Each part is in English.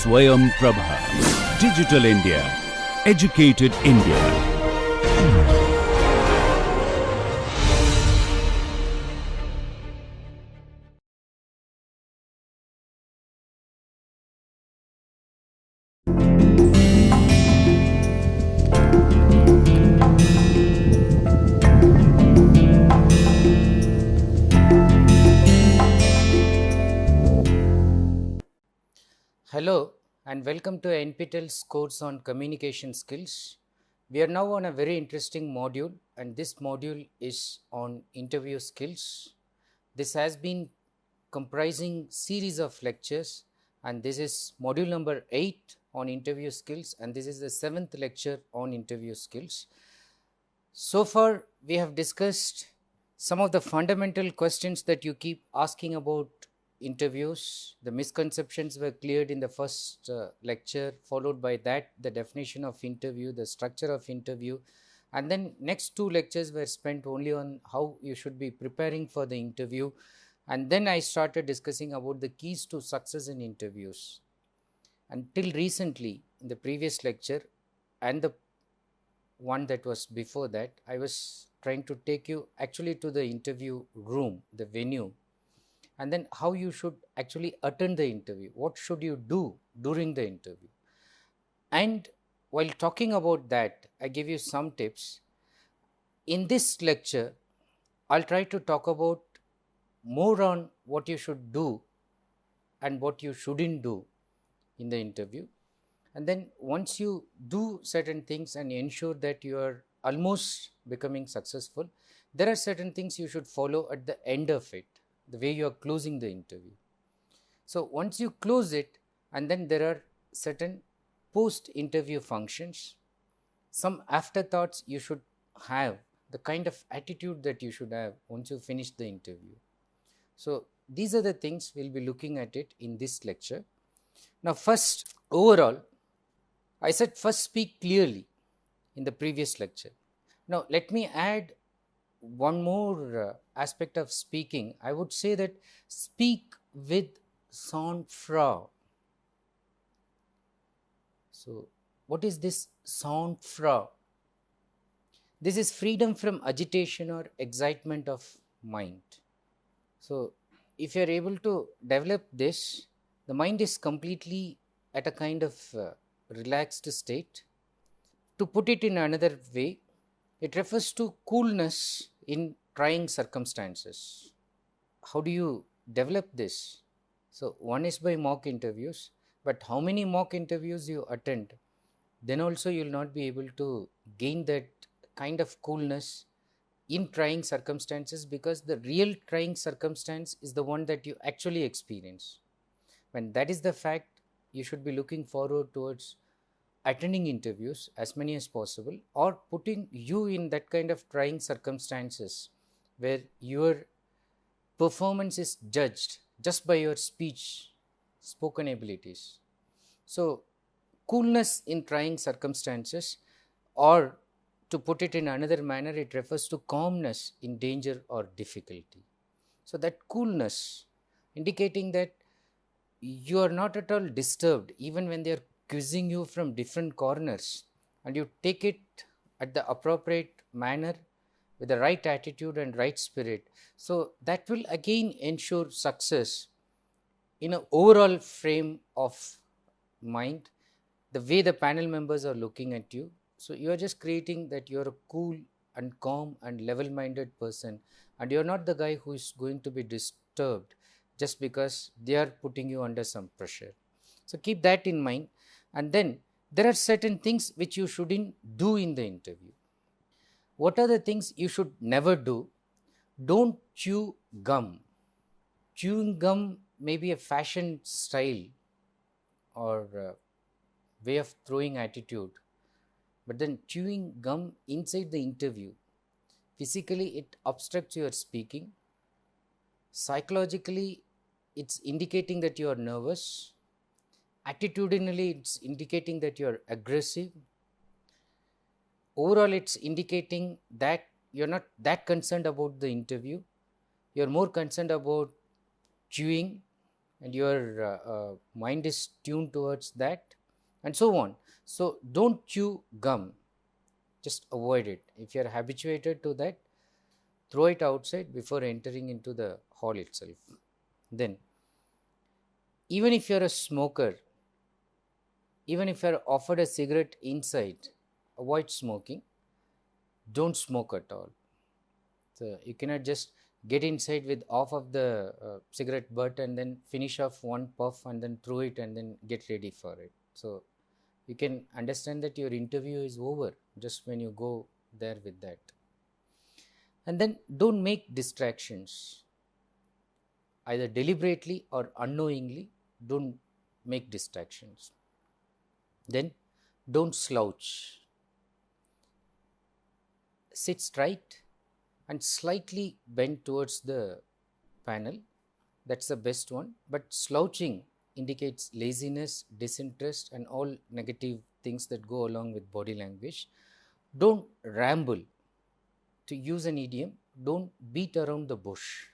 Swayam Prabha. Digital India. Educated India. Hello and welcome to NPTEL's course on communication skills. We are now on a very interesting module, and this module is on interview skills. This has been comprising series of lectures, and this is module number 8 on interview skills, and this is the 7th lecture on interview skills. So far we have discussed some of the fundamental questions that you keep asking about interviews. The misconceptions were cleared in the first lecture, followed by that the definition of interview, the structure of interview, and then next 2 lectures were spent only on how you should be preparing for the interview, and then I started discussing about the keys to success in interviews. Until recently, in the previous lecture and the one that was before that, I was trying to take you actually to the interview room, the venue, and then how you should actually attend the interview, what should you do during the interview. And while talking about that, I give you some tips. In this lecture, I'll try to talk about more on what you should do and what you shouldn't do in the interview. And then once you do certain things and ensure that you are almost becoming successful, there are certain things you should follow at the end of it, the way you are closing the interview. So once you close it, and then there are certain post-interview functions, some afterthoughts you should have, the kind of attitude that you should have once you finish the interview. So these are the things we'll be looking at it in this lecture. Now first, overall, I said first speak clearly in the previous lecture. Now let me add one more aspect of speaking. I would say that speak with sang-froid. So what is this sang-froid? This is freedom from agitation or excitement of mind. So if you are able to develop this, the mind is completely at a kind of relaxed state. To put it in another way, it refers to coolness in trying circumstances. How do you develop this? So one is by mock interviews, but how many mock interviews you attend, then also you will not be able to gain that kind of coolness in trying circumstances, because the real trying circumstance is the one that you actually experience. When that is the fact, you should be looking forward towards attending interviews as many as possible, or putting you in that kind of trying circumstances where your performance is judged just by your spoken abilities. So coolness in trying circumstances, or to put it in another manner, it refers to calmness in danger or difficulty. So that coolness, indicating that you are not at all disturbed even when they are quizzing you from different corners, and you take it at the appropriate manner with the right attitude and right spirit. So that will again ensure success in an overall frame of mind, the way the panel members are looking at you. So you are just creating that you are a cool and calm and level-minded person, and you are not the guy who is going to be disturbed just because they are putting you under some pressure. So keep that in mind. And then there are certain things which you shouldn't do in the interview. What are the things you should never do? Don't chew gum. Chewing gum may be a fashion style or way of throwing attitude, but then chewing gum inside the interview, physically it obstructs your speaking. Psychologically, it's indicating that you are nervous. Attitudinally, it's indicating that you are aggressive. Overall, it's indicating that you're not that concerned about the interview. You're more concerned about chewing and your mind is tuned towards that, and so on. So don't chew gum, just avoid it. If you are habituated to that, throw it outside before entering into the hall itself. Then, even if you are a smoker, even if you are offered a cigarette inside, avoid smoking. Don't smoke at all. So you cannot just get inside with off of the cigarette butt and then finish off one puff and then throw it and then get ready for it. So you can understand that your interview is over just when you go there with that. And then don't make distractions, either deliberately or unknowingly. Don't make distractions. Then don't slouch. Sit straight and slightly bend towards the panel. That's the best one. But slouching indicates laziness, disinterest, and all negative things that go along with body language. Don't ramble. To use an idiom, don't beat around the bush.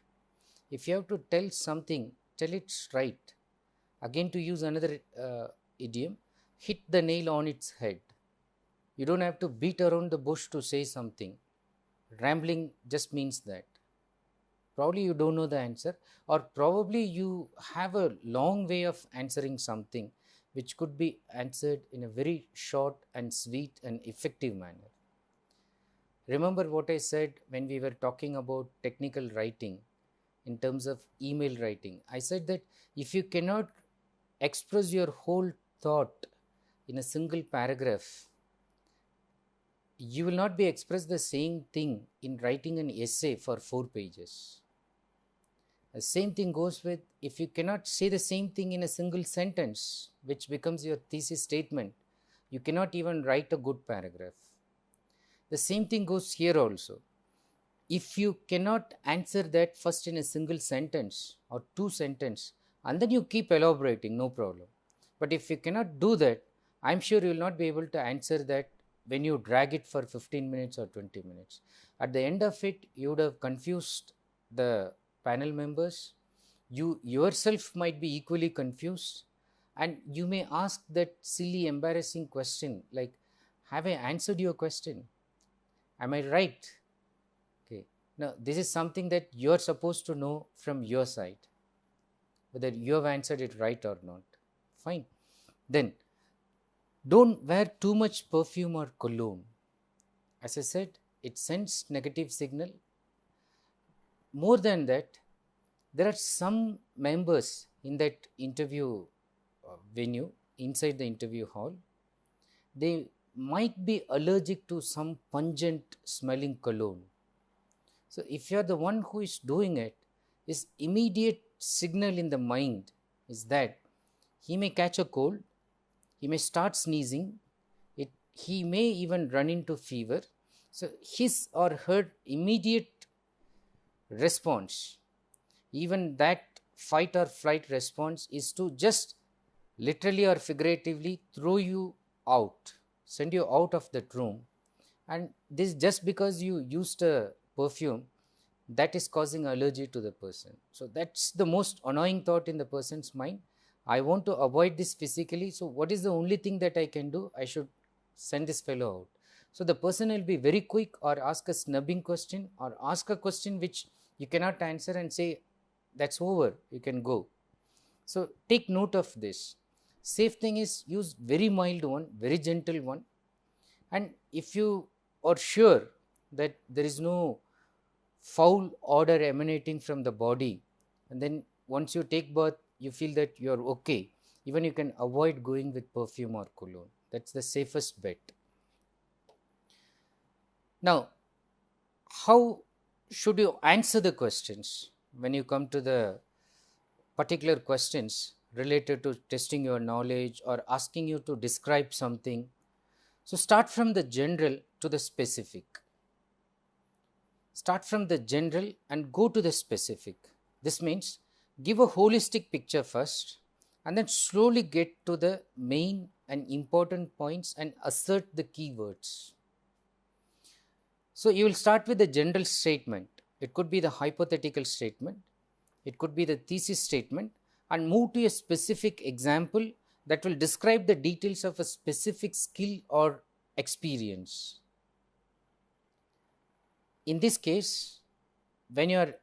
If you have to tell something, tell it straight. Again, to use another idiom, hit the nail on its head. You don't have to beat around the bush to say something. Rambling just means that. Probably you don't know the answer, or probably you have a long way of answering something which could be answered in a very short and sweet and effective manner. Remember what I said when we were talking about technical writing in terms of email writing. I said that if you cannot express your whole thought in a single paragraph, you will not be expressed the same thing in writing an essay for 4 pages. The same thing goes with if you cannot say the same thing in a single sentence, which becomes your thesis statement, you cannot even write a good paragraph. The same thing goes here also. If you cannot answer that first in a single sentence or 2 sentences, and then you keep elaborating, no problem. But if you cannot do that, I'm sure you will not be able to answer that when you drag it for 15 minutes or 20 minutes. At the end of it, you would have confused the panel members. You yourself might be equally confused, and you may ask that silly, embarrassing question like, have I answered your question? Am I right? Okay. Now, this is something that you are supposed to know from your side, whether you have answered it right or not. Fine. Then, don't wear too much perfume or cologne. As I said, it sends negative signal. More than that, there are some members in that interview venue, inside the interview hall, they might be allergic to some pungent smelling cologne. So if you are the one who is doing it, his immediate signal in the mind is that he may catch a cold, he may start sneezing, he may even run into fever. So his or her immediate response, even that fight or flight response, is to just literally or figuratively throw you out, send you out of that room. And this just because you used a perfume that is causing allergy to the person. So that's the most annoying thought in the person's mind. I want to avoid this physically, so what is the only thing that I can do? I should send this fellow out. So the person will be very quick, or ask a snubbing question, or ask a question which you cannot answer and say, that's over, you can go. So take note of this. Safe thing is use very mild one, very gentle one. And if you are sure that there is no foul odor emanating from the body, and then once you take bath, you feel that you are okay, even you can avoid going with perfume or cologne. That's the safest bet. Now, how should you answer the questions when you come to the particular questions related to testing your knowledge or asking you to describe something? So start from the general to the specific. Start from the general and go to the specific. This means give a holistic picture first, and then slowly get to the main and important points and assert the keywords. So you will start with the general statement. It could be the hypothetical statement, it could be the thesis statement, and move to a specific example that will describe the details of a specific skill or experience. In this case, when you are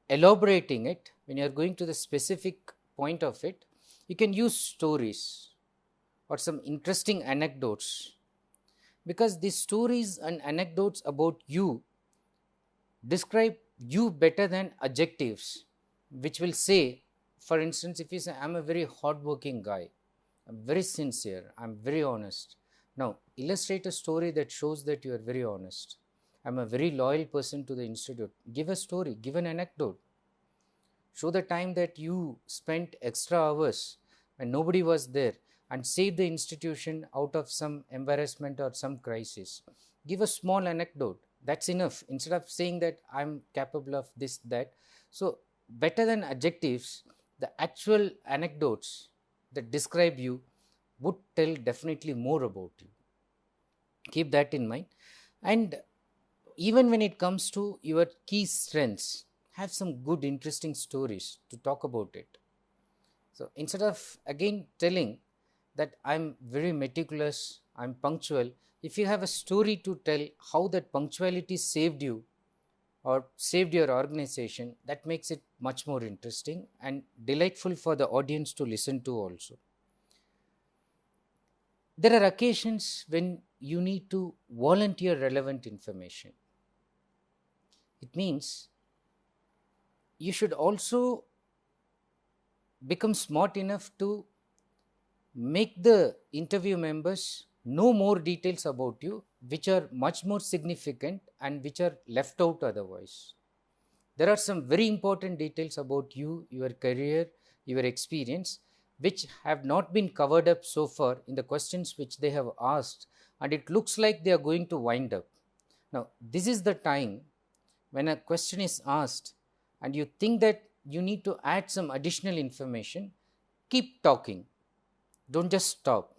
elaborating it, when you are going to the specific point of it, you can use stories or some interesting anecdotes, because these stories and anecdotes about you describe you better than adjectives, which will say, for instance, if you say, I'm a very hardworking guy, I'm very sincere, I'm very honest. Now, illustrate a story that shows that you are very honest. I'm a very loyal person to the institute. Give a story, give an anecdote. Show the time that you spent extra hours when nobody was there and save the institution out of some embarrassment or some crisis. Give a small anecdote. That's enough. Instead of saying that I'm capable of this, that. So, better than adjectives, the actual anecdotes that describe you would tell definitely more about you. Keep that in mind. And even when it comes to your key strengths, have some good, interesting stories to talk about it. So, instead of again telling that I'm very meticulous, I'm punctual, if you have a story to tell how that punctuality saved you or saved your organization, that makes it much more interesting and delightful for the audience to listen to also. There are occasions when you need to volunteer relevant information. It means you should also become smart enough to make the interview members know more details about you, which are much more significant and which are left out otherwise. There are some very important details about you, your career, your experience, which have not been covered up so far in the questions which they have asked, and it looks like they are going to wind up. Now, this is the time when a question is asked and you think that you need to add some additional information, keep talking. Don't just stop.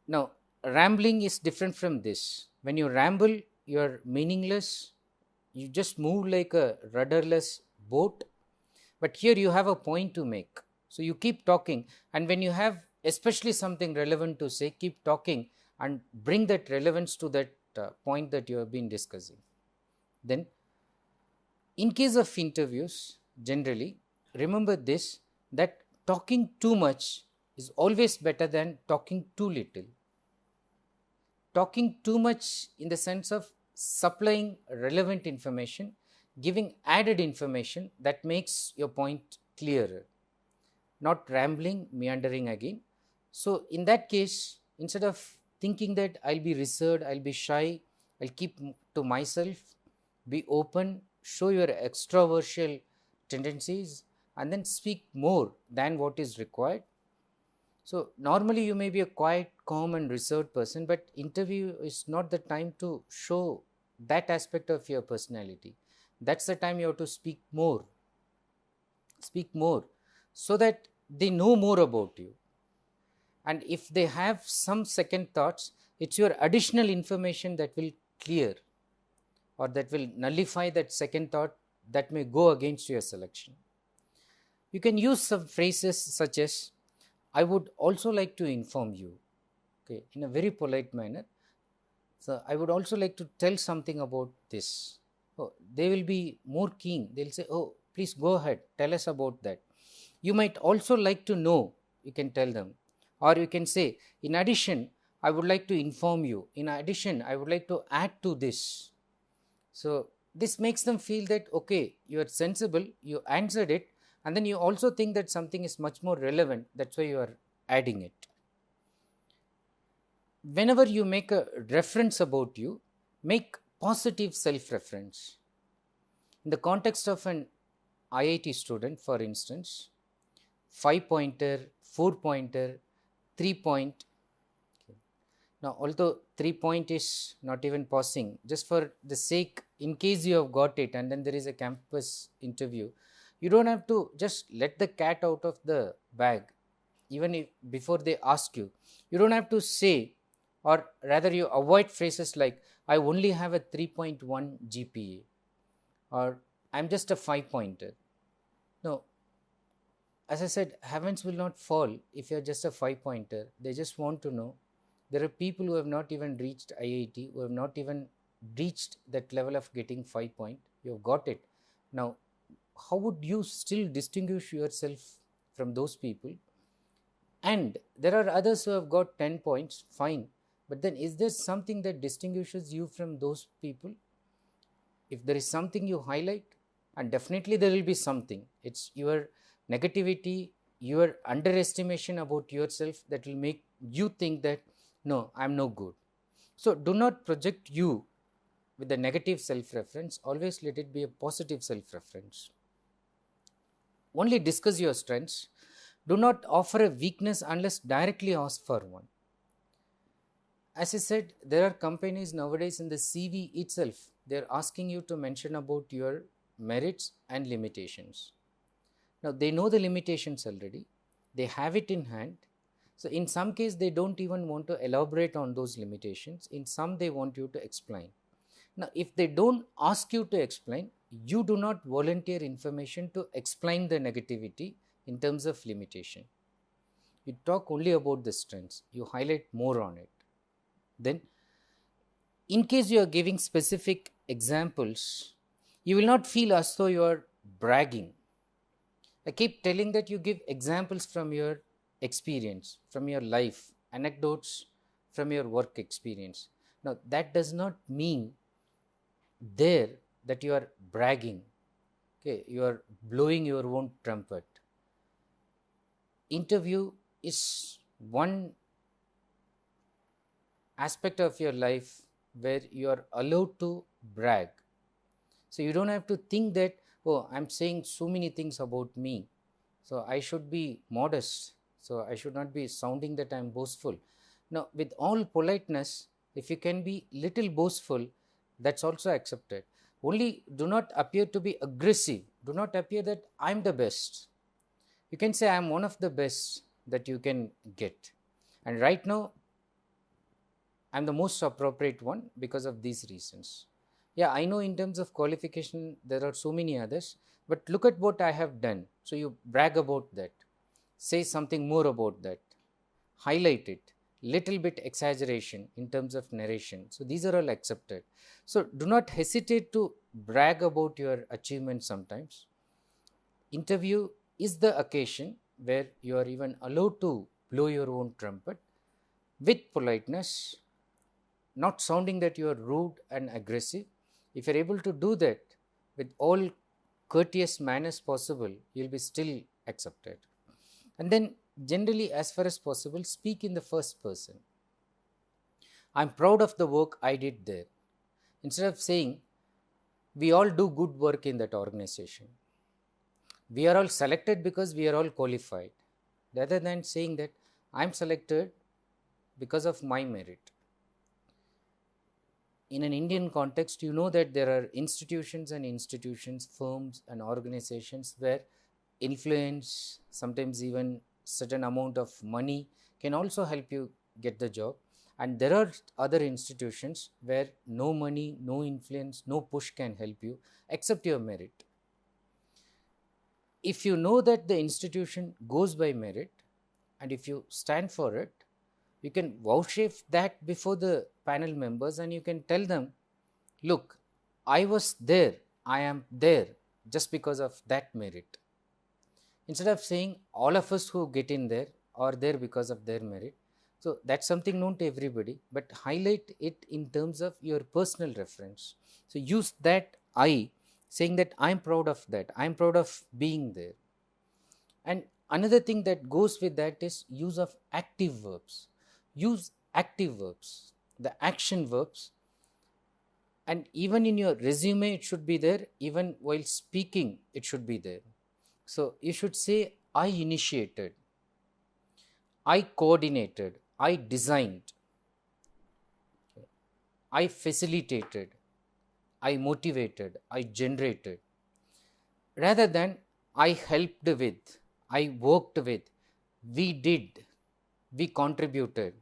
Now, rambling is different from this. When you ramble, you are meaningless. You just move like a rudderless boat. But here you have a point to make. So, you keep talking, and when you have especially something relevant to say, keep talking and bring that relevance to that point that you have been discussing. Then, in case of interviews, generally, remember this, that talking too much is always better than talking too little. Talking too much in the sense of supplying relevant information, giving added information that makes your point clearer, not rambling, meandering again. So, in that case, instead of thinking that I'll be reserved, I'll be shy, I'll keep to myself, be open, show your extroversial tendencies, and then speak more than what is required. So, normally you may be a quiet, calm and reserved person, but interview is not the time to show that aspect of your personality. That's the time you have to speak more. Speak more so that they know more about you. And if they have some second thoughts, it's your additional information that will clear or that will nullify that second thought that may go against your selection. You can use some phrases such as, I would also like to inform you, okay, in a very polite manner. So, I would also like to tell something about this. Oh, they will be more keen. They will say, oh, please go ahead, tell us about that. You might also like to know, you can tell them. Or you can say, in addition, I would like to inform you. In addition, I would like to add to this. So, this makes them feel that, okay, you are sensible, you answered it, and then you also think that something is much more relevant, that's why you are adding it. Whenever you make a reference about you, make positive self-reference. In the context of an IIT student, for instance, 5-pointer, 4-pointer, 3-point. Okay. Now, although 3-point is not even passing, just for the sake, in case you have got it and then there is a campus interview, you don't have to just let the cat out of the bag, even if before they ask you. You don't have to say, or rather you avoid phrases like, I only have a 3.1 GPA or I'm just a 5-pointer. No, as I said, heavens will not fall if you're just a 5-pointer. They just want to know. There are people who have not even reached IIT, who have not even reached that level of getting 5 point. You have got it. Now, how would you still distinguish yourself from those people? And there are others who have got 10 points, fine. But then is there something that distinguishes you from those people? If there is something you highlight, and definitely there will be something, it's your negativity, your underestimation about yourself that will make you think that, no, I'm no good. So do not project you with a negative self-reference, always let it be a positive self-reference. Only discuss your strengths. Do not offer a weakness unless directly asked for one. As I said, there are companies nowadays in the CV itself, they are asking you to mention about your merits and limitations. Now, they know the limitations already, they have it in hand. So, in some case, they don't even want to elaborate on those limitations. In some, they want you to explain. Now, if they don't ask you to explain, you do not volunteer information to explain the negativity in terms of limitation. You talk only about the strengths, you highlight more on it. Then, in case you are giving specific examples, you will not feel as though you are bragging. I keep telling that you give examples from your experience, from your life, anecdotes from your work experience. Now, that does not mean there that you are bragging, okay, you are blowing your own trumpet. Interview is one aspect of your life where you are allowed to brag. So you don't have to think that, oh, I'm saying so many things about me, so I should be modest, so I should not be sounding that I'm boastful. Now, with all politeness, if you can be little boastful, that's also accepted. Only do not appear to be aggressive. Do not appear that I'm the best. You can say I'm one of the best that you can get. And right now, I'm the most appropriate one because of these reasons. Yeah, I know in terms of qualification, there are so many others, but look at what I have done. So you brag about that, say something more about that, highlight it, little bit exaggeration in terms of narration. So these are all accepted. So do not hesitate to brag about your achievements sometimes. Interview is the occasion where you are even allowed to blow your own trumpet with politeness, not sounding that you are rude and aggressive. If you are able to do that with all courteous manners possible, you will be still accepted. And then generally, as far as possible, speak in the first person. I'm proud of the work I did there. Instead of saying, we all do good work in that organization, we are all selected because we are all qualified, rather than saying that I'm selected because of my merit. In an Indian context, you know that there are institutions, firms and organizations where influence, sometimes even certain amount of money can also help you get the job. And there are other institutions where no money, no influence, no push can help you except your merit. If you know that the institution goes by merit and if you stand for it, you can vouchsafe that before the panel members and you can tell them, look, I was there, I am there just because of that merit. Instead of saying all of us who get in there are there because of their merit. So that's something known to everybody, but highlight it in terms of your personal reference. So use that I, saying that I'm proud of that, I'm proud of being there. And another thing that goes with that is use of active verbs. Use active verbs, the action verbs, and even in your resume it should be there, even while speaking it should be there. So you should say, I initiated, I coordinated, I designed, I facilitated, I motivated, I generated, rather than I helped with, I worked with, we did, we contributed.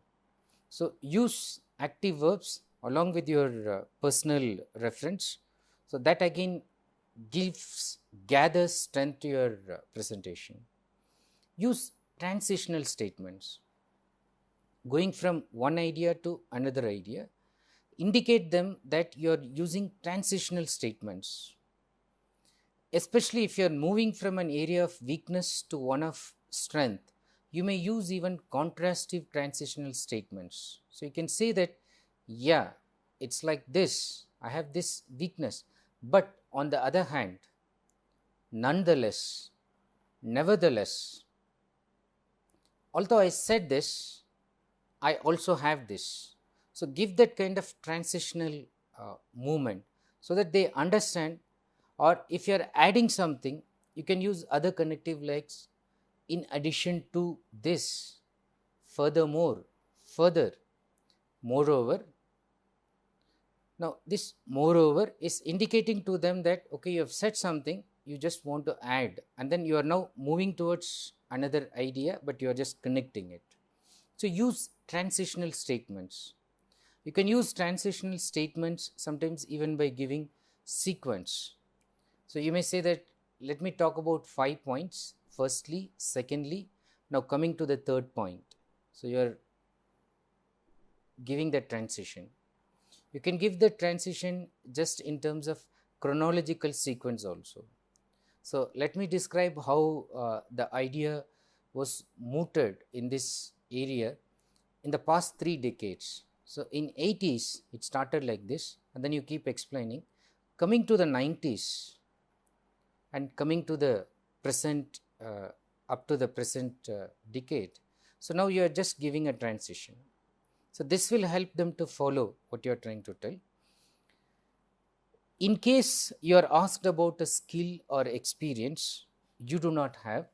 So use active verbs along with your personal reference. So that again gathers strength to your presentation. use transitional statements. Going from one idea to another idea, indicate them that you are using transitional statements. Especially if you are moving from an area of weakness to one of strength, you may use even contrastive transitional statements. So you can say that, yeah, it's like this, I have this weakness, but on the other hand, nonetheless, nevertheless, although I said this, I also have this. So give that kind of transitional movement so that they understand. Or if you are adding something, you can use other connective likes in addition to this, furthermore, further, moreover. Now this moreover is indicating to them that, okay, you have said something, you just want to add, and then you are now moving towards another idea, but you are just connecting it. So use transitional statements. You can use transitional statements sometimes even by giving sequence. So you may say that, let me talk about 5 points, firstly, secondly, now coming to the third point. So you are giving the transition. You can give the transition just in terms of chronological sequence also. So let me describe how the idea was mooted in this area in the past 3 decades. So in 80s, it started like this, and then you keep explaining. Coming to the 90s and coming to the present, up to the present decade. So now you are just giving a transition. So this will help them to follow what you are trying to tell. In case you are asked about a skill or experience you do not have,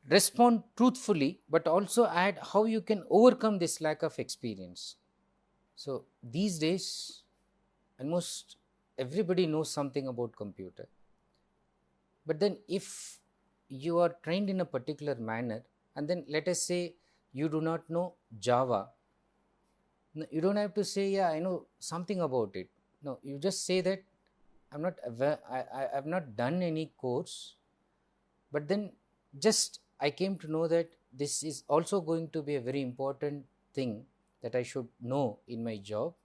respond truthfully, but also add how you can overcome this lack of experience. So these days, almost everybody knows something about computer. But then if you are trained in a particular manner, and then let us say you do not know Java, you don't have to say, yeah, I know something about it. No, you just say that I'm not aware, I have not done any course, but then just I came to know that this is also going to be a very important thing that I should know in my job.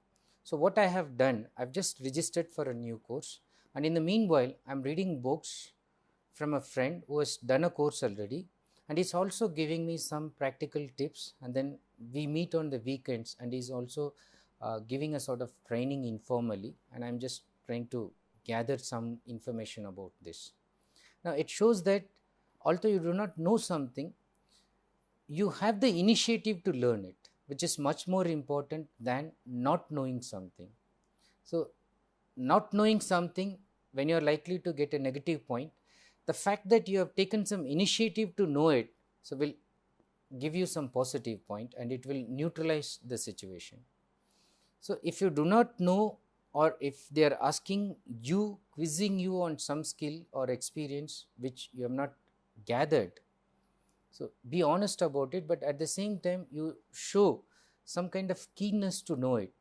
So what I have done, I've just registered for a new course, and in the meanwhile, I'm reading books from a friend who has done a course already, and he's also giving me some practical tips, and then we meet on the weekends, and he's also giving a sort of training informally, and I'm just trying to gather some information about this. Now it shows that although you do not know something, you have the initiative to learn it, which is much more important than not knowing something. So not knowing something, when you are likely to get a negative point, the fact that you have taken some initiative to know it, so will give you some positive point, and it will neutralize the situation. So if you do not know, or if they are asking you, quizzing you on some skill or experience which you have not gathered, so be honest about it, but at the same time you show some kind of keenness to know it.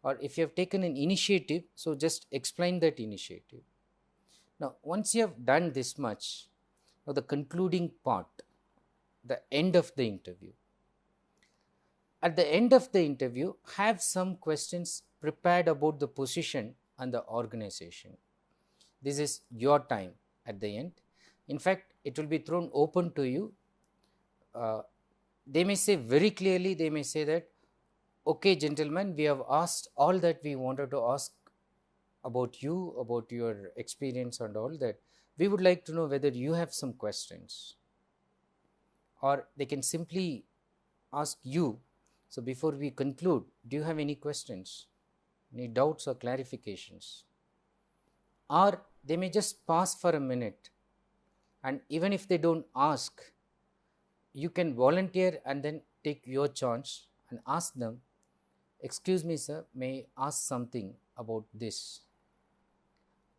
Or if you have taken an initiative, so just explain that initiative. Now once you have done this much, now the concluding part, the end of the interview. At the end of the interview, have some questions prepared about the position and the organization. This is your time at the end. In fact, it will be thrown open to you. They may say very clearly, they may say that, okay, gentlemen, we have asked all that we wanted to ask about you, about your experience and all that. We would like to know whether you have some questions. Or they can simply ask you, so before we conclude, do you have any questions, any doubts or clarifications? Or they may just pause for a minute, and even if they don't ask, you can volunteer and then take your chance and ask them, excuse me sir, may I ask something about this?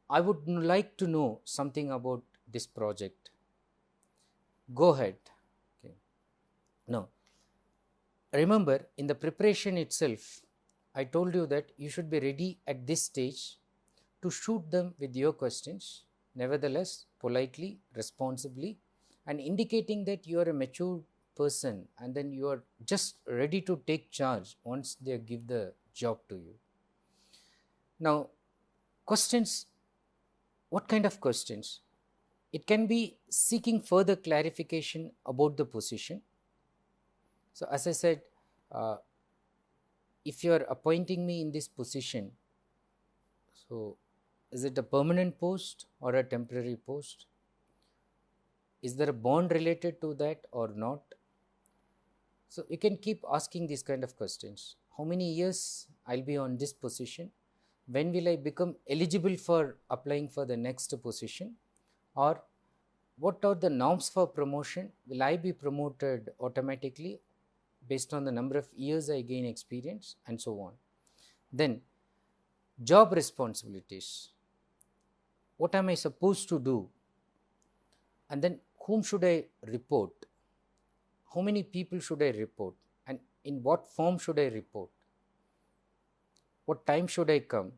I would like to know something about this project. Go ahead. Okay. Now, remember, in the preparation itself, I told you that you should be ready at this stage to shoot them with your questions, nevertheless, politely, responsibly, and indicating that you are a mature person and then you are just ready to take charge once they give the job to you. Now, questions, what kind of questions? It can be seeking further clarification about the position. So, as I said, if you are appointing me in this position, so is it a permanent post or a temporary post? Is there a bond related to that or not? So you can keep asking these kind of questions. How many years I'll be on this position? When will I become eligible for applying for the next position? Or what are the norms for promotion? Will I be promoted automatically based on the number of years I gain experience, and so on? Then job responsibilities. What am I supposed to do? And then whom should I report? How many people should I report? And in what form should I report? What time should I come?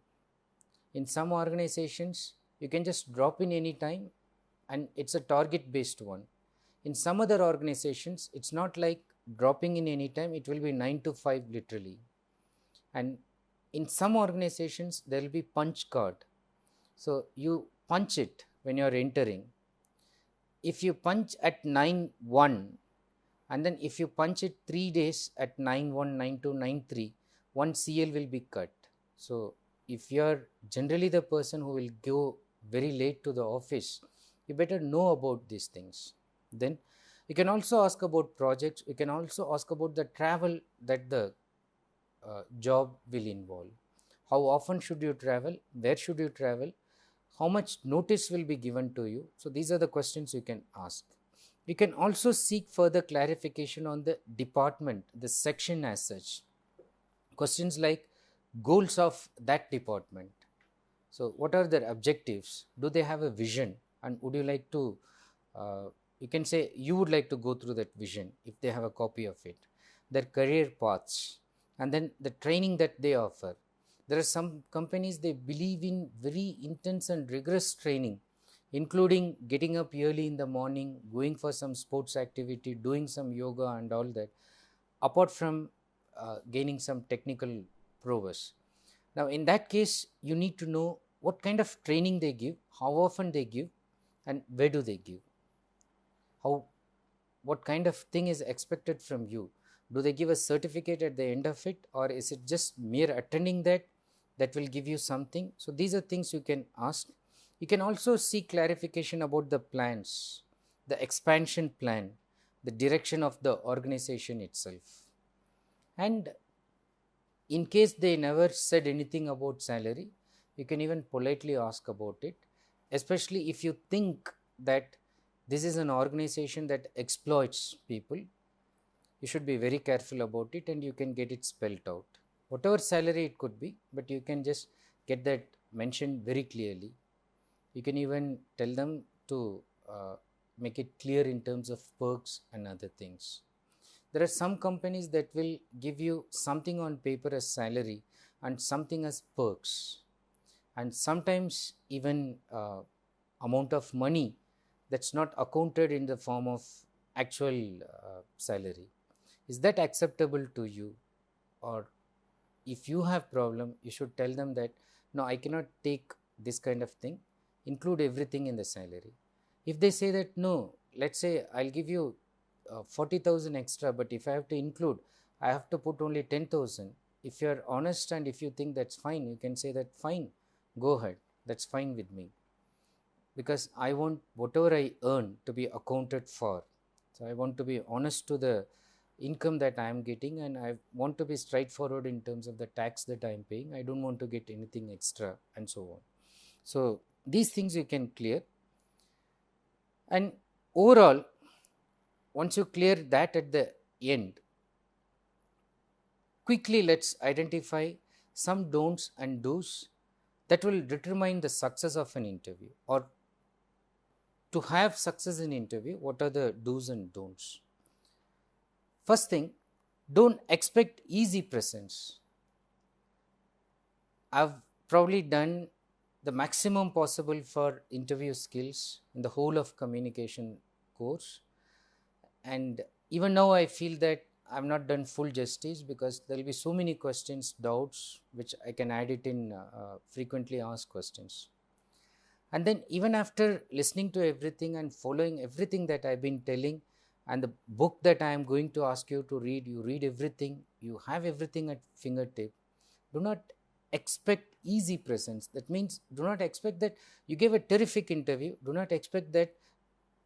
In some organizations, you can just drop in any time and it's a target based one. In some other organizations, it's not like dropping in any time, it will be 9 to 5 literally. And in some organizations, there will be punch card. So you punch it when you are entering. If you punch at 9:1 and then if you punch it 3 days at 9:1, 9:2, 9:3, one CL will be cut. So if you are generally the person who will go very late to the office, you better know about these things. Then you can also ask about projects. You can also ask about the travel that the job will involve. How often should you travel? Where should you travel? How much notice will be given to you? So these are the questions you can ask. You can also seek further clarification on the department, the section as such. Questions like goals of that department. So what are their objectives? Do they have a vision? And would you like to, you can say you would like to go through that vision if they have a copy of it. Their career paths, and then the training that they offer. There are some companies, they believe in very intense and rigorous training, including getting up early in the morning, going for some sports activity, doing some yoga and all that, apart from gaining some technical prowess. Now, in that case, you need to know what kind of training they give, how often they give, and where do they give. What kind of thing is expected from you? Do they give a certificate at the end of it, or is it just mere attending that will give you something? So these are things you can ask. You can also seek clarification about the plans, the expansion plan, the direction of the organization itself. And in case they never said anything about salary, you can even politely ask about it, especially if you think that this is an organization that exploits people. You should be very careful about it and you can get it spelled out. Whatever salary it could be, but you can just get that mentioned very clearly. You can even tell them to make it clear in terms of perks and other things. There are some companies that will give you something on paper as salary and something as perks, and sometimes even amount of money that's not accounted in the form of actual salary. Is that acceptable to you? Or if you have problem, you should tell them that no, I cannot take this kind of thing, include everything in the salary. If they say that no, let's say I'll give you 40,000 extra, but if I have to include, I have to put only 10,000. If you are honest and if you think that's fine, you can say that fine, go ahead, that's fine with me, because I want whatever I earn to be accounted for. So I want to be honest to the income that I am getting, and I want to be straightforward in terms of the tax that I am paying. I don't want to get anything extra and so on. So these things you can clear. And overall, once you clear that at the end, quickly let's identify some don'ts and do's that will determine the success of an interview. Or to have success in interview, what are the do's and don'ts? First thing, don't expect easy presence. I've probably done the maximum possible for interview skills in the whole of communication course, and even now I feel that I have not done full justice, because there will be so many questions, doubts, which I can add it in frequently asked questions. And then even after listening to everything and following everything that I have been telling, and the book that I am going to ask you to read, you read everything, you have everything at fingertip. Do not expect easy presence. That means do not expect that you gave a terrific interview. Do not expect that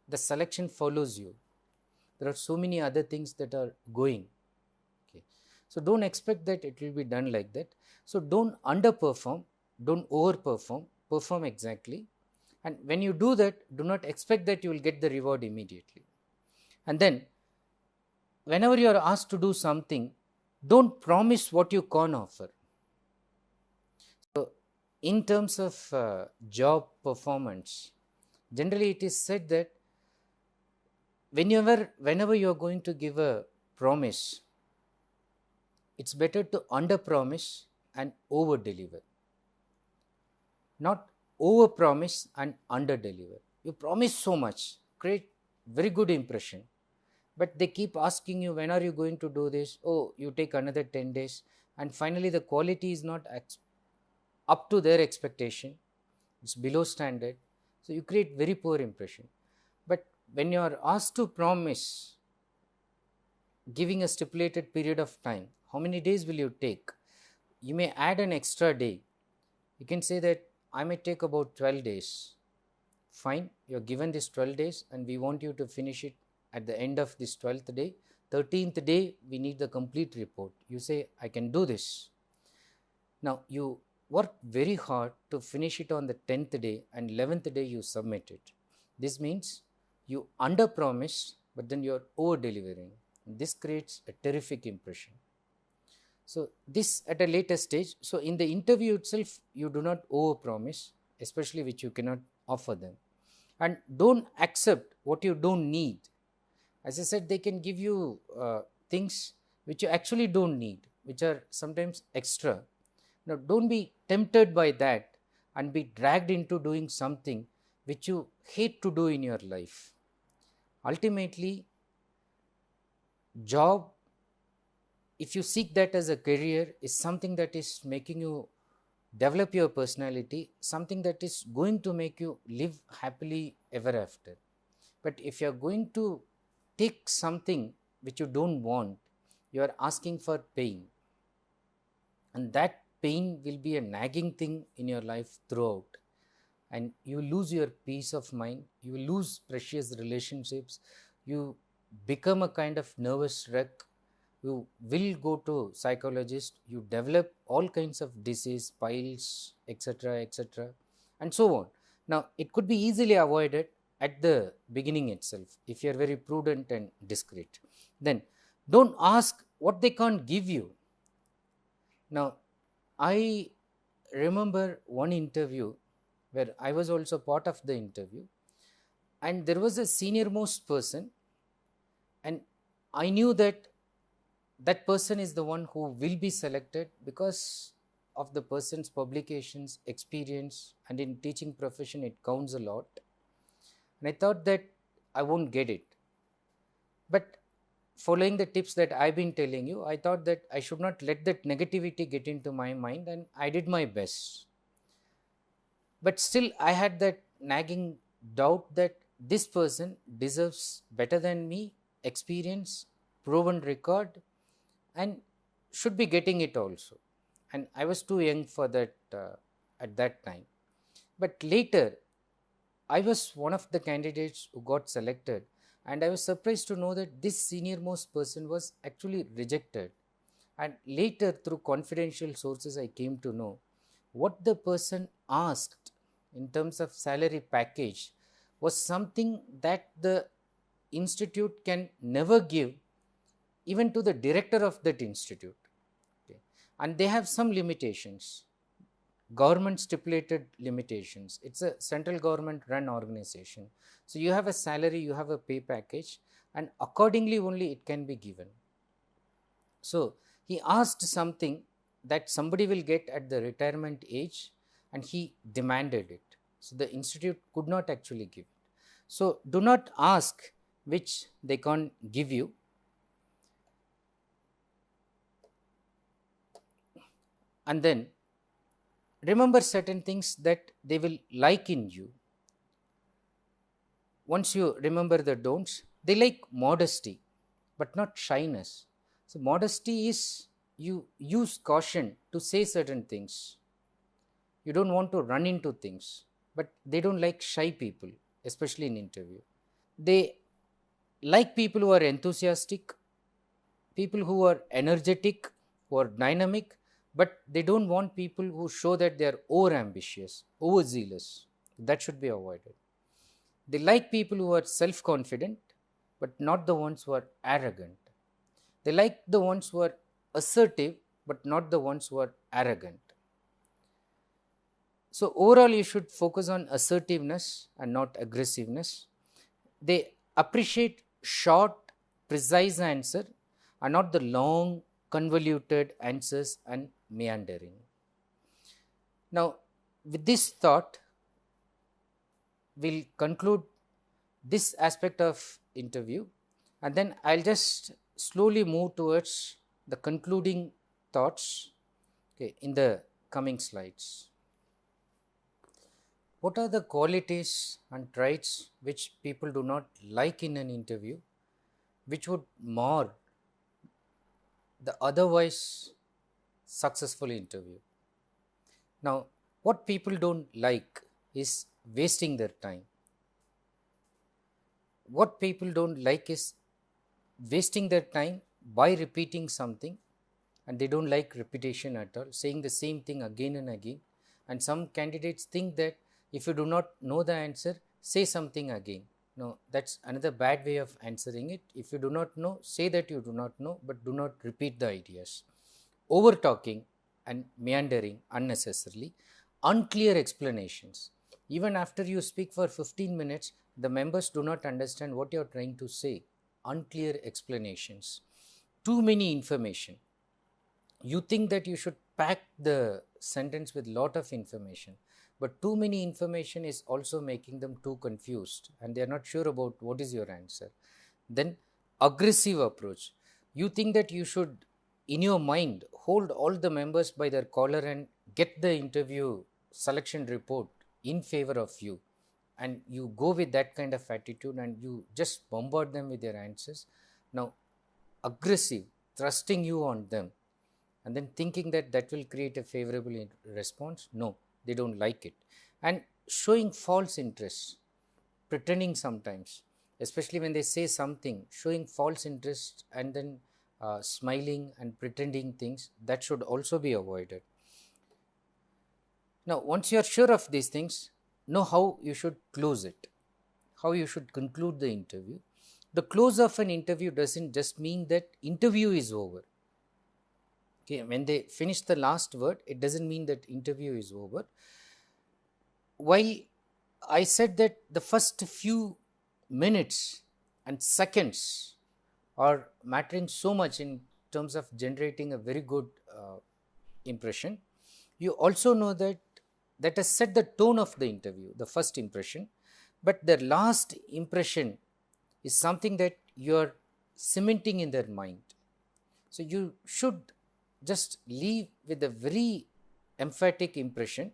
the selection follows you. There are so many other things that are going. Okay. So don't expect that it will be done like that. So don't underperform, don't overperform, perform exactly. And when you do that, do not expect that you will get the reward immediately. And then whenever you are asked to do something, don't promise what you can't offer. So in terms of job performance, generally it is said that whenever you are going to give a promise, it's better to under promise and over deliver, not over promise and under deliver. You promise so much, create very good impression, but they keep asking you, when are you going to do this? Oh, you take another 10 days, and finally the quality is not up to their expectation, it's below standard, so you create very poor impression. But when you are asked to promise, giving a stipulated period of time, how many days will you take? You may add an extra day. You can say that I may take about 12 days. Fine, you are given this 12 days and we want you to finish it at the end of this 12th day. 13th day, we need the complete report. You say, I can do this. Now, you work very hard to finish it on the 10th day, and 11th day you submit it. This means you under promise, but then you are over delivering. This creates a terrific impression. So this at a later stage. So in the interview itself, you do not over promise, especially which you cannot offer them. And don't accept what you don't need. As I said, they can give you things which you actually don't need, which are sometimes extra. Now don't be tempted by that and be dragged into doing something which you hate to do in your life. Ultimately, job, if you seek that as a career, is something that is making you develop your personality, something that is going to make you live happily ever after. But if you are going to take something which you don't want, you are asking for pain, and that pain will be a nagging thing in your life throughout, and you lose your peace of mind, you lose precious relationships, you become a kind of nervous wreck, you will go to psychologist, you develop all kinds of disease, piles, etc., etc., and so on. Now, it could be easily avoided at the beginning itself if you are very prudent and discreet. Then don't ask what they can't give you. Now, I remember one interview where I was also part of the interview, and there was a senior most person, and I knew that that person is the one who will be selected because of the person's publications, experience, and in teaching profession it counts a lot. And I thought that I won't get it. But following the tips that I've been telling you, I thought that I should not let that negativity get into my mind, and I did my best. But still I had that nagging doubt that this person deserves better than me, experience, proven record, and should be getting it also. And I was too young for that at that time. But later, I was one of the candidates who got selected, and I was surprised to know that this senior most person was actually rejected. And later, through confidential sources, I came to know what the person asked in terms of salary package was something that the institute can never give even to the director of that institute. Okay. And they have some limitations, government stipulated limitations. It's a central government run organization. So you have a salary, you have a pay package, and accordingly only it can be given. So he asked something that somebody will get at the retirement age, and he demanded it. So the institute could not actually give it. So do not ask which they can't give you. And then remember certain things that they will like in you. Once you remember the don'ts, they like modesty, but not shyness. So, modesty is you use caution to say certain things. You don't want to run into things, but they don't like shy people, especially in interview. They like people who are enthusiastic, people who are energetic, who are dynamic, but they don't want people who show that they are over ambitious, over zealous. That should be avoided. They like people who are self confident, but not the ones who are arrogant. They like the ones who are assertive, but not the ones who are arrogant. So, overall, you should focus on assertiveness and not aggressiveness. They appreciate short, precise answer and not the long, convoluted answers and meandering. Now, with this thought, we'll conclude this aspect of interview, and then I'll just slowly move towards the concluding thoughts, okay, in the coming slides. What are the qualities and traits which people do not like in an interview, which would mar the otherwise successful interview? Now, what people don't like is wasting their time. What people don't like is wasting their time by repeating something, and they don't like repetition at all, saying the same thing again and again. And some candidates think that if you do not know the answer, say something again. No, that's another bad way of answering it. If you do not know, say that you do not know, but do not repeat the ideas. Over talking and meandering unnecessarily, unclear explanations. Even after you speak for 15 minutes, the members do not understand what you are trying to say. Unclear explanations. Too many information. You think that you should pack the sentence with lot of information, but too many information is also making them too confused and they are not sure about what is your answer. Then aggressive approach. You think that you should, in your mind, hold all the members by their collar and get the interview selection report in favor of you, and you go with that kind of attitude and you just bombard them with your answers. Now, aggressive, thrusting you on them, and then thinking that that will create a favorable response. No, they don't like it. And showing false interest, pretending sometimes, especially when they say something, showing false interest and then smiling and pretending things, that should also be avoided. Now, once you are sure of these things, know how you should close it, how you should conclude the interview. The close of an interview doesn't just mean that interview is over. Okay, when they finish the last word, it doesn't mean that interview is over. While I said that the first few minutes and seconds are mattering so much in terms of generating a very good impression, you also know that that has set the tone of the interview, the first impression, but the last impression is something that you are cementing in their mind. So, you should just leave with a very emphatic impression,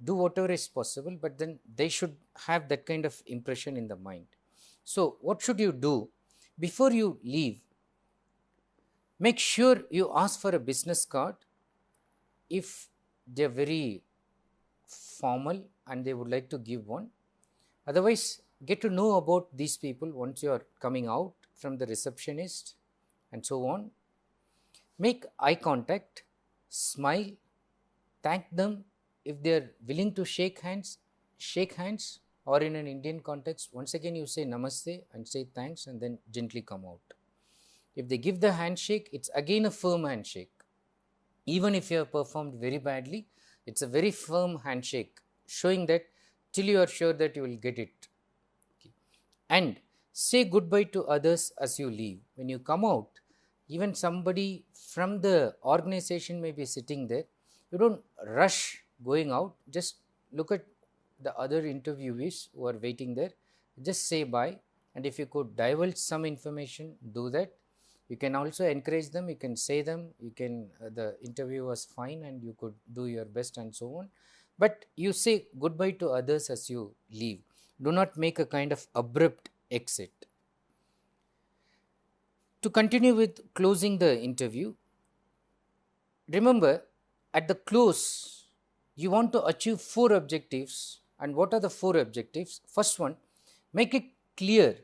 do whatever is possible, but then they should have that kind of impression in the mind. So, what should you do? Before you leave, make sure you ask for a business card if they are very formal and they would like to give one. Otherwise, get to know about these people once you are coming out from the receptionist and so on. Make eye contact, smile, thank them. If they are willing to shake hands, or in an Indian context, once again you say namaste and say thanks and then gently come out. If they give the handshake, it's again a firm handshake. Even if you have performed very badly, it's a very firm handshake, showing that till you are sure that you will get it. Okay. And say goodbye to others as you leave. When you come out, even somebody from the organization may be sitting there. You don't rush going out, just look at the other interviewees who are waiting there, just say bye and if you could divulge some information, do that. You can also encourage them, you can say them, you can the interview was fine and you could do your best and so on, but you say goodbye to others as you leave. Do not make a kind of abrupt exit. To continue with closing the interview, remember at the close you want to achieve 4 objectives. And what are the 4 objectives? First one, make it clear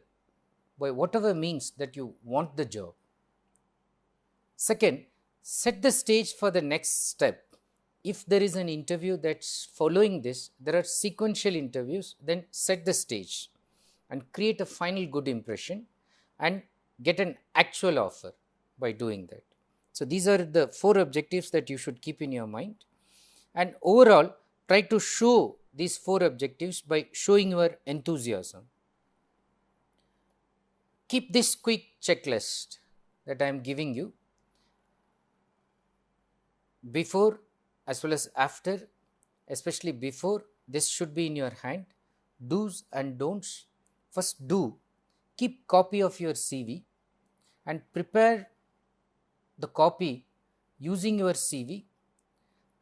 by whatever means that you want the job. Second, set the stage for the next step. If there is an interview that's following this, there are sequential interviews, then set the stage and create a final good impression and get an actual offer by doing that. So these are the 4 objectives that you should keep in your mind, and overall try to show these 4 objectives by showing your enthusiasm. Keep this quick checklist that I am giving you before as well as after. Especially before, this should be in your hand. Do's and don'ts. First, do. Keep copy of your CV and prepare the copy using your CV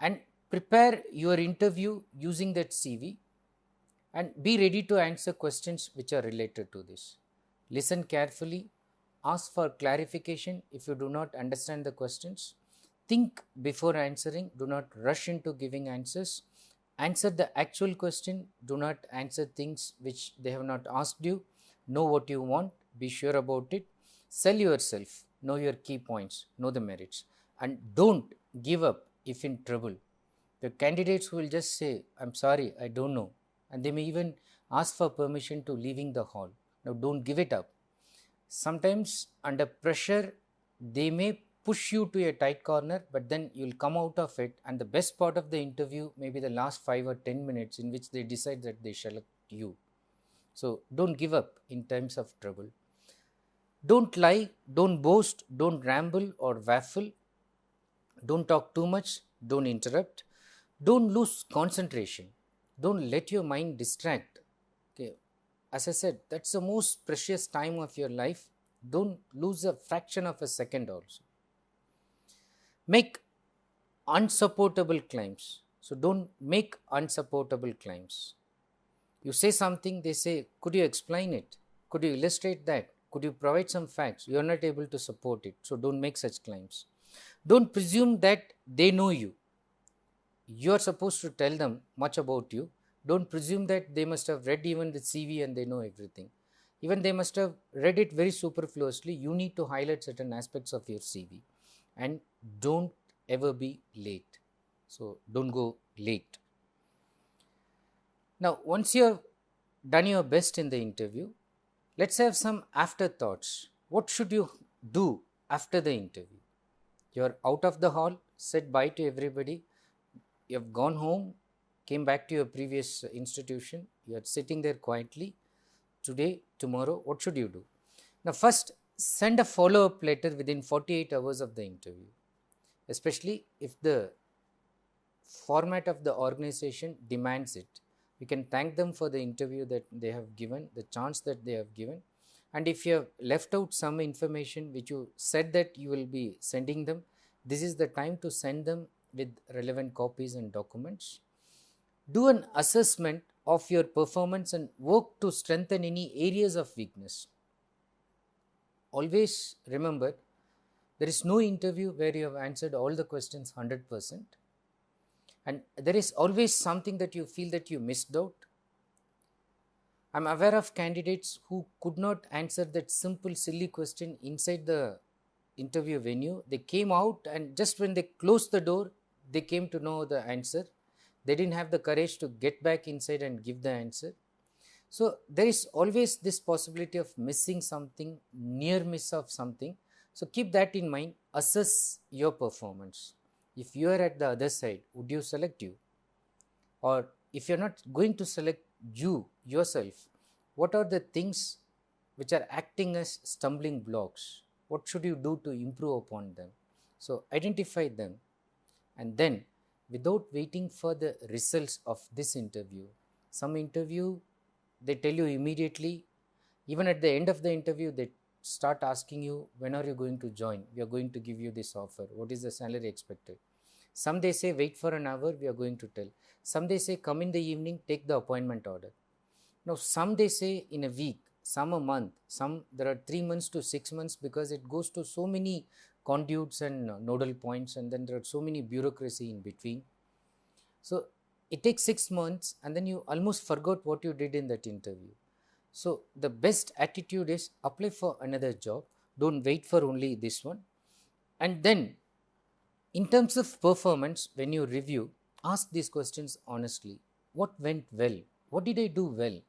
and prepare your interview using that CV, and be ready to answer questions which are related to this. Listen carefully, ask for clarification if you do not understand the questions. Think before answering, do not rush into giving answers. Answer the actual question, do not answer things which they have not asked you. Know what you want, be sure about it. Sell yourself, know your key points, know the merits, and don't give up if in trouble. The candidates will just say, I'm sorry, I don't know, and they may even ask for permission to leaving the hall. Now don't give it up. Sometimes under pressure, they may push you to a tight corner, but then you'll come out of it, and the best part of the interview may be the last 5 or 10 minutes in which they decide that they select you. So don't give up in times of trouble. Don't lie, don't boast, don't ramble or waffle, don't talk too much, don't interrupt, don't lose concentration, don't let your mind distract. Okay. As I said, that's the most precious time of your life. Don't lose a fraction of a second also. Make unsupportable claims. So don't make unsupportable claims. You say something, they say, could you explain it? Could you illustrate that? Could you provide some facts? You are not able to support it. So don't make such claims. Don't presume that they know you. You are supposed to tell them much about you. Don't presume that they must have read even the CV and they know everything. Even they must have read it very superfluously. You need to highlight certain aspects of your CV. And don't ever be late. So don't go late. Now, once you have done your best in the interview, let's have some afterthoughts. What should you do after the interview? You're out of the hall, said bye to everybody. You have gone home, came back to your previous institution. You are sitting there quietly. Today, tomorrow, what should you do? Now, first, send a follow-up letter within 48 hours of the interview, especially if the format of the organization demands it. You can thank them for the interview that they have given, the chance that they have given, and if you have left out some information which you said that you will be sending them, this is the time to send them with relevant copies and documents. Do an assessment of your performance and work to strengthen any areas of weakness. Always remember, there is no interview where you have answered all the questions 100%, and there is always something that you feel that you missed out. I am aware of candidates who could not answer that simple silly question inside the interview venue. They came out, and just when they closed the door, they came to know the answer. They didn't have the courage to get back inside and give the answer. So there is always this possibility of missing something, near miss of something. So keep that in mind. Assess your performance. If you are at the other side, would you select you? Or if you are not going to select you yourself, what are the things which are acting as stumbling blocks? What should you do to improve upon them? So identify them, and then without waiting for the results of this interview, some interview they tell you immediately, Even at the end of the interview, they start asking you, when are you going to join? We are going to give you this offer. What is the salary expected? Some they say, wait for an hour, we are going to tell. Some they say, come in the evening, take the appointment order. Now, some they say in a week, some a month, some there are 3 months to 6 months, because it goes to so many conduits and nodal points, and then there are so many bureaucracy in between. So it takes 6 months, and then you almost forgot what you did in that interview. So the best attitude is apply for another job. Don't wait for only this one. And then in terms of performance, when you review, ask these questions honestly. What went well? What did I do well?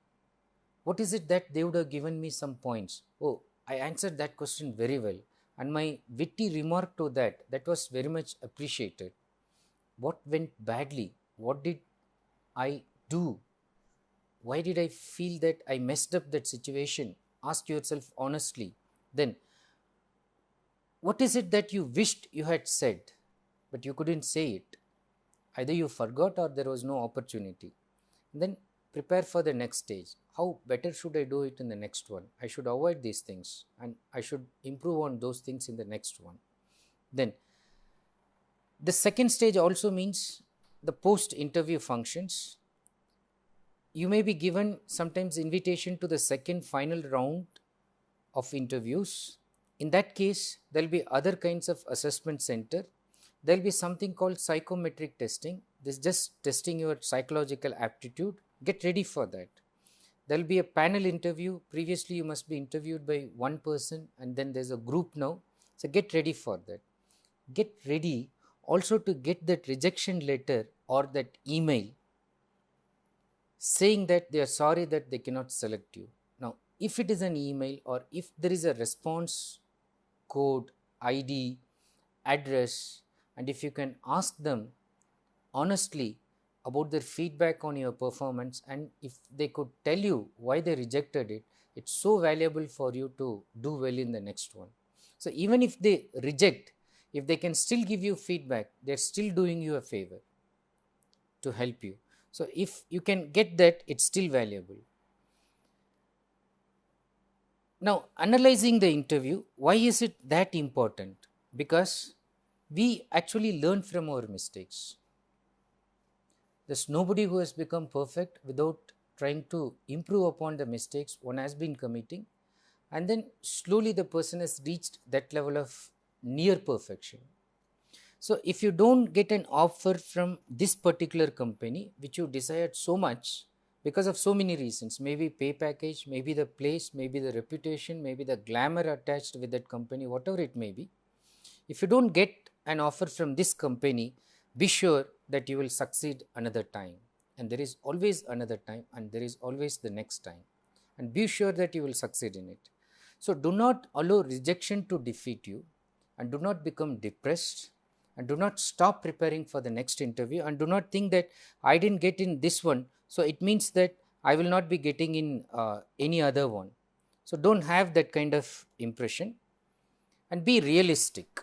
What is it that they would have given me some points? Oh, I answered that question very well. And my witty remark to that was very much appreciated. What went badly? What did I do? Why did I feel that I messed up that situation? Ask yourself honestly. Then, what is it that you wished you had said, but you couldn't say it? Either you forgot or there was no opportunity. Then prepare for the next stage. How better should I do it in the next one? I should avoid these things and I should improve on those things in the next one. Then the second stage also means the post-interview functions. You may be given sometimes invitation to the second final round of interviews. In that case, there will be other kinds of assessment center. There will be something called psychometric testing. This is just testing your psychological aptitude. Get ready for that. There will be a panel interview. Previously, you must be interviewed by one person, and then there's a group now. So get ready for that. Get ready also to get that rejection letter or that email saying that they are sorry that they cannot select you. Now, if it is an email or if there is a response code, ID, address, and if you can ask them honestly about their feedback on your performance, and if they could tell you why they rejected it, it's so valuable for you to do well in the next one. So even if they reject, if they can still give you feedback, they're still doing you a favor to help you. So if you can get that, it's still valuable. Now, analyzing the interview, why is it that important? Because we actually learn from our mistakes. There's nobody who has become perfect without trying to improve upon the mistakes one has been committing, and then slowly the person has reached that level of near perfection. So if you don't get an offer from this particular company which you desired so much because of so many reasons, maybe pay package, maybe the place, maybe the reputation, maybe the glamour attached with that company, whatever it may be, if you don't get an offer from this company, be sure that you will succeed another time, and there is always another time, and there is always the next time, and be sure that you will succeed in it. So do not allow rejection to defeat you, and do not become depressed, and do not stop preparing for the next interview, and do not think that I didn't get in this one, so it means that I will not be getting in any other one. So don't have that kind of impression, and be realistic.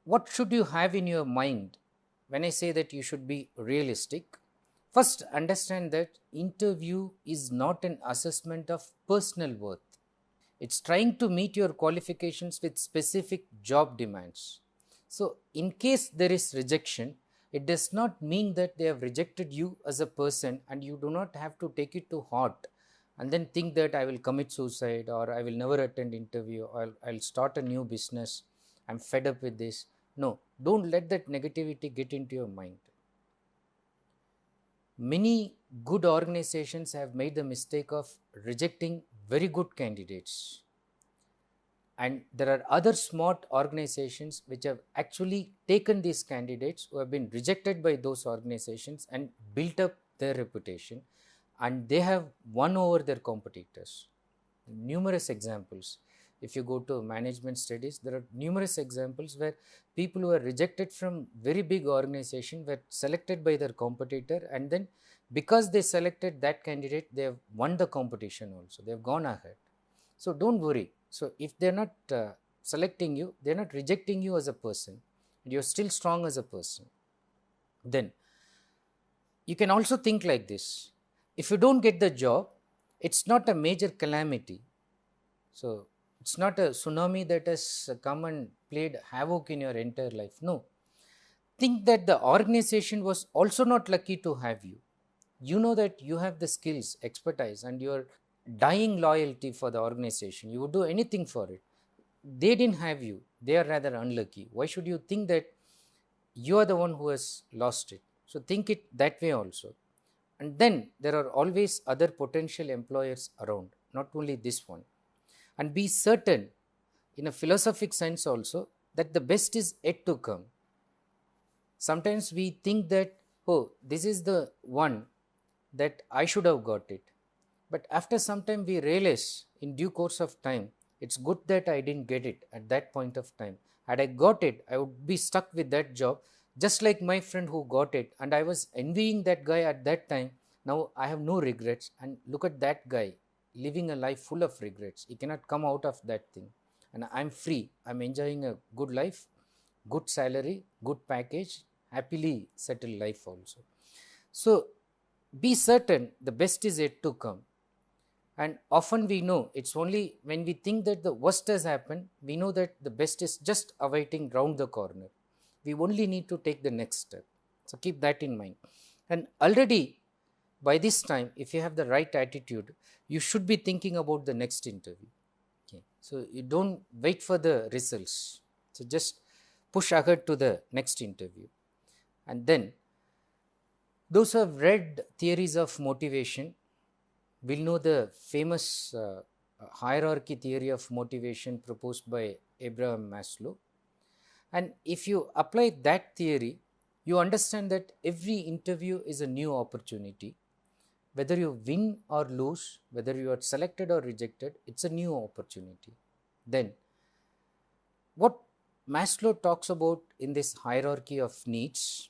What should you have in your mind when I say that you should be realistic? First, understand that interview is not an assessment of personal worth. It's trying to meet your qualifications with specific job demands. So in case there is rejection, it does not mean that they have rejected you as a person, and you do not have to take it to heart and then think that I will commit suicide, or I will never attend interview, or I'll start a new business, I'm fed up with this. No, don't let that negativity get into your mind. Many good organizations have made the mistake of rejecting very good candidates. And there are other smart organizations which have actually taken these candidates who have been rejected by those organizations and built up their reputation, and they have won over their competitors. Numerous examples. If you go to management studies, there are numerous examples where people who are rejected from very big organization were selected by their competitor, and then because they selected that candidate, they have won the competition also. They have gone ahead. So don't worry. So if they're not selecting you, they're not rejecting you as a person, and you're still strong as a person. Then you can also think like this: if you don't get the job, it's not a major calamity. So it's not a tsunami that has come and played havoc in your entire life. No. Think that the organization was also not lucky to have you. You know that you have the skills, expertise, and your dying loyalty for the organization. You would do anything for it. They didn't have you. They are rather unlucky. Why should you think that you are the one who has lost it? So think it that way also. And then there are always other potential employers around, not only this one. And be certain, in a philosophic sense also, that the best is yet to come. Sometimes we think that, oh, this is the one that I should have got it. But after some time we realize in due course of time, it's good that I didn't get it at that point of time. Had I got it, I would be stuck with that job, just like my friend who got it. And I was envying that guy at that time. Now I have no regrets. And look at that guy living a life full of regrets. He cannot come out of that thing. And I'm free. I'm enjoying a good life, good salary, good package, happily settled life also. So be certain the best is yet to come. And often we know it's only when we think that the worst has happened, we know that the best is just awaiting round the corner. We only need to take the next step. So keep that in mind. And already by this time, if you have the right attitude, you should be thinking about the next interview. Okay. So you don't wait for the results. So just push ahead to the next interview. And then those who have read theories of motivation will know the famous hierarchy theory of motivation proposed by Abraham Maslow. And if you apply that theory, you understand that every interview is a new opportunity. Whether you win or lose, whether you are selected or rejected, it's a new opportunity. Then, what Maslow talks about in this hierarchy of needs,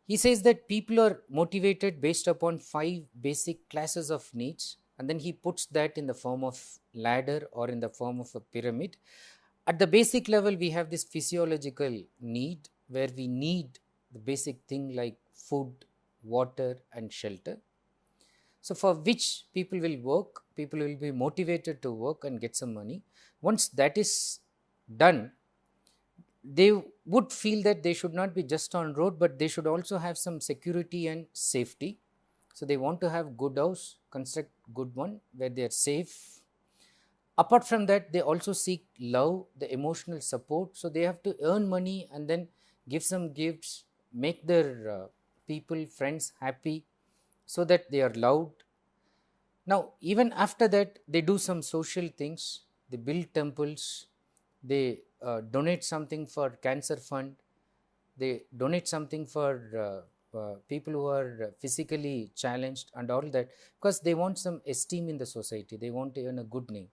he says that people are motivated based upon 5 basic classes of needs, and then he puts that in the form of ladder or in the form of a pyramid. At the basic level, we have this physiological need where we need the basic thing like food, water, and shelter. So for which people will work, people will be motivated to work and get some money. Once that is done, they would feel that they should not be just on road, but they should also have some security and safety. So they want to have good house, construct good one where they are safe. Apart from that, they also seek love, the emotional support. So they have to earn money and then give some gifts, make their people, friends happy so that they are loved. Now, even after that, they do some social things. They build temples. They donate something for cancer fund. They donate something for people who are physically challenged and all that, because they want some esteem in the society. They want to earn a good name.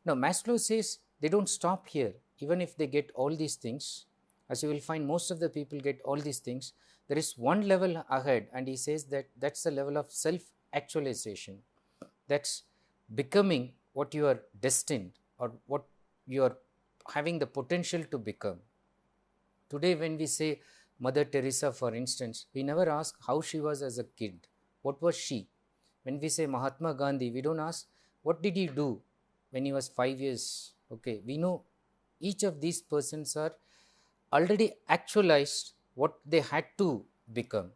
Now, Maslow says they don't stop here. Even if they get all these things, as you will find most of the people get all these things, there is one level ahead, and he says that that's the level of self-actualization. That's becoming what you are destined or what you are having the potential to become. Today, when we say Mother Teresa, for instance, we never ask how she was as a kid. What was she? When we say Mahatma Gandhi, we don't ask what did he do when he was 5 years. Okay, we know each of these persons are already actualized what they had to become.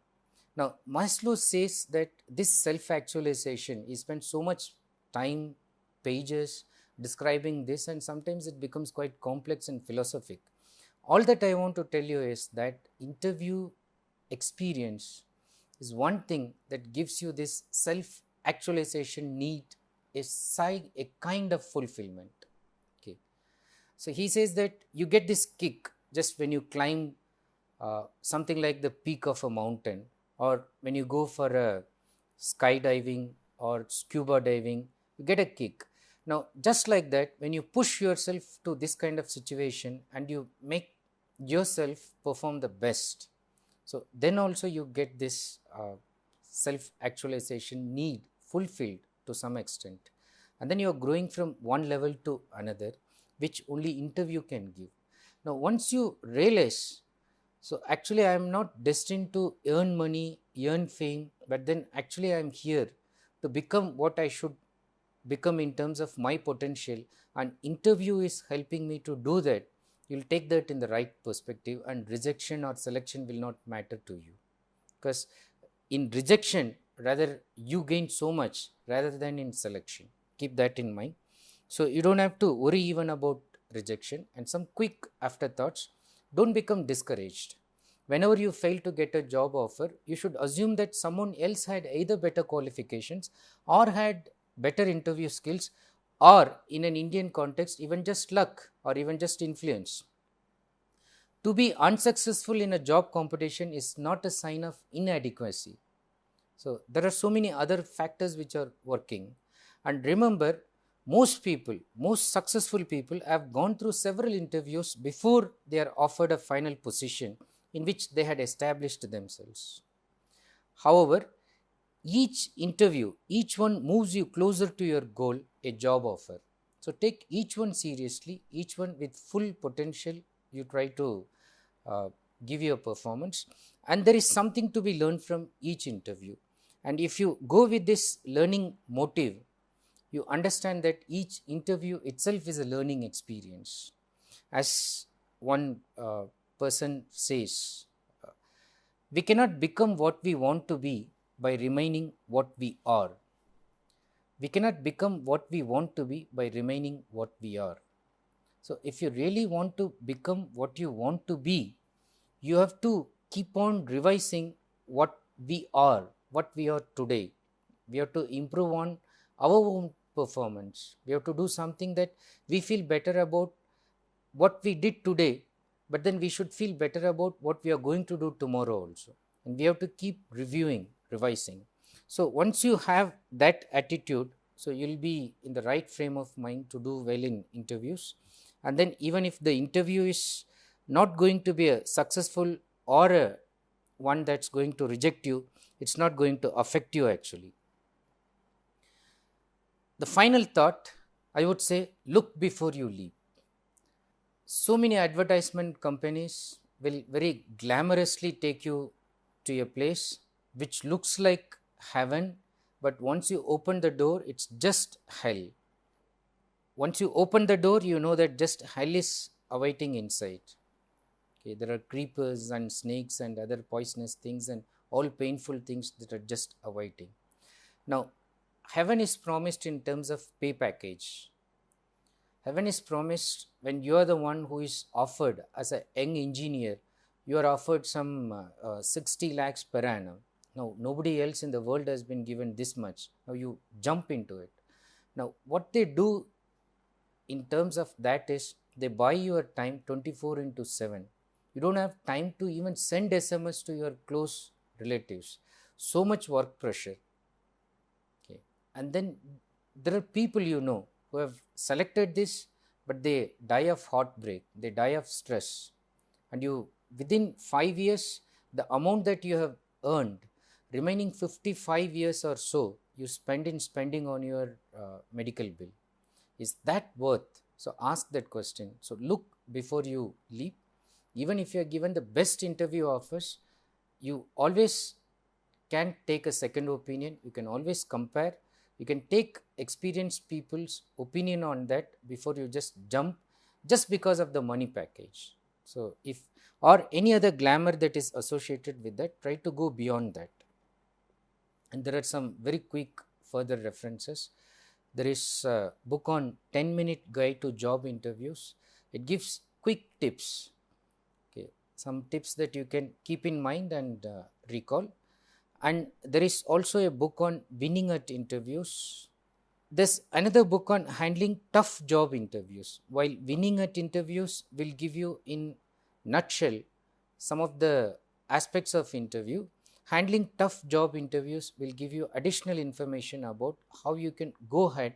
Now, Maslow says that this self-actualization, he spent so much time, pages describing this, and sometimes it becomes quite complex and philosophic. All that I want to tell you is that interview experience is one thing that gives you this self-actualization need, a kind of fulfillment. Okay. So he says that you get this kick just when you climb something like the peak of a mountain, or when you go for a skydiving or scuba diving, you get a kick. Now, just like that, when you push yourself to this kind of situation and you make yourself perform the best, so then also you get this self-actualization need fulfilled to some extent. And then you are growing from one level to another, which only interview can give. Now, once you realize, so actually I am not destined to earn money, earn fame, but then actually I am here to become what I should become in terms of my potential, and interview is helping me to do that, you'll take that in the right perspective, and rejection or selection will not matter to you. Because in rejection, rather you gain so much rather than in selection. Keep that in mind. So you don't have to worry even about rejection. And some quick afterthoughts: don't become discouraged. Whenever you fail to get a job offer, you should assume that someone else had either better qualifications or had better interview skills, or in an Indian context, even just luck or even just influence. To be unsuccessful in a job competition is not a sign of inadequacy. So there are so many other factors which are working. And remember, most people, most successful people have gone through several interviews before they are offered a final position in which they had established themselves. However, each interview, each one moves you closer to your goal, a job offer. So take each one seriously, each one with full potential. You try to give your performance, and there is something to be learned from each interview. And if you go with this learning motive, you understand that each interview itself is a learning experience. As one person says, we cannot become what we want to be by remaining what we are. We cannot become what we want to be by remaining what we are. So if you really want to become what you want to be, you have to keep on revising what we are today. We have to improve on our own performance. We have to do something that we feel better about what we did today, but then we should feel better about what we are going to do tomorrow also. And we have to keep reviewing, revising. So once you have that attitude, so you'll be in the right frame of mind to do well in interviews. And then even if the interview is not going to be a successful or a one that's going to reject you, it's not going to affect you actually. The final thought, I would say, look before you leap. So many advertisement companies will very glamorously take you to a place which looks like heaven, but once you open the door, it's just hell. Once you open the door, you know that just hell is awaiting inside. Okay, there are creepers and snakes and other poisonous things and all painful things that are just awaiting. Now, heaven is promised in terms of pay package. Heaven is promised when you are the one who is offered as a young engineer, you are offered some 60 lakhs per annum. Now, nobody else in the world has been given this much. Now, you jump into it. Now, what they do in terms of that is they buy your time 24/7. You don't have time to even send SMS to your close relatives. So much work pressure. Okay. And then there are people you know who have selected this, but they die of heartbreak, they die of stress. And you, within 5 years, the amount that you have earned, remaining 55 years or so, you spending on your medical bill. Is that worth? So ask that question. So look before you leap. Even if you are given the best interview offers, you always can take a second opinion. You can always compare. You can take experienced people's opinion on that before you just jump just because of the money package. So if, or any other glamour that is associated with that, try to go beyond that. And there are some very quick further references. There is a book on 10-minute guide to job interviews. It gives quick tips. Okay, some tips that you can keep in mind and recall. And there is also a book on winning at interviews. There's another book on handling tough job interviews. While winning at interviews will give you in nutshell some of the aspects of interview, handling tough job interviews will give you additional information about how you can go ahead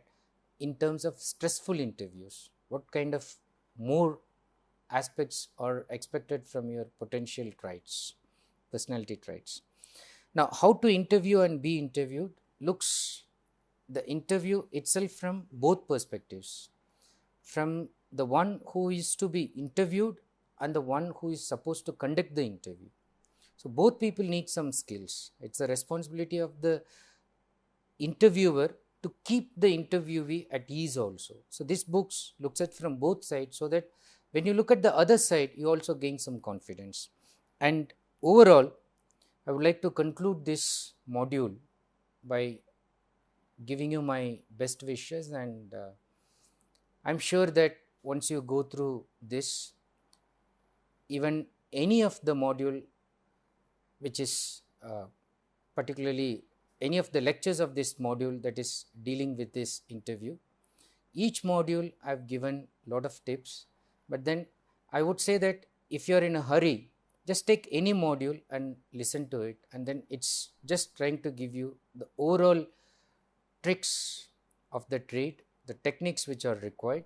in terms of stressful interviews. What kind of more aspects are expected from your potential traits, personality traits. Now, how to interview and be interviewed looks the interview itself from both perspectives, from the one who is to be interviewed and the one who is supposed to conduct the interview. So both people need some skills. It's the responsibility of the interviewer to keep the interviewee at ease also. So this books looks at from both sides, so that when you look at the other side, you also gain some confidence. And overall, I would like to conclude this module by giving you my best wishes, and I'm sure that once you go through this, even any of the module which is particularly any of the lectures of this module that is dealing with this interview, each module I've given lot of tips, but then I would say that if you're in a hurry, just take any module and listen to it, and then it's just trying to give you the overall tricks of the trade, the techniques which are required.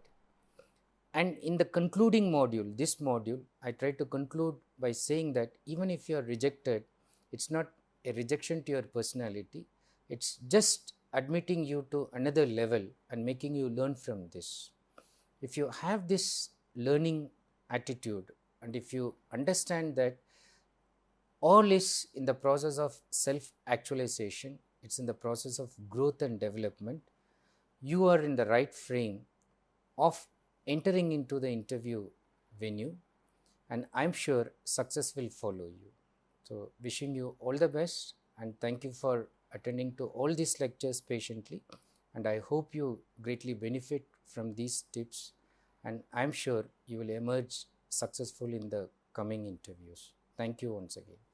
And in the concluding module, this module, I try to conclude by saying that even if you are rejected, it's not a rejection to your personality, it's just admitting you to another level and making you learn from this. If you have this learning attitude, and if you understand that all is in the process of self-actualization, it's in the process of growth and development, you are in the right frame of entering into the interview venue, and I'm sure success will follow you. So wishing you all the best, and thank you for attending to all these lectures patiently, and I hope you greatly benefit from these tips, and I'm sure you will emerge successful in the coming interviews. Thank you once again.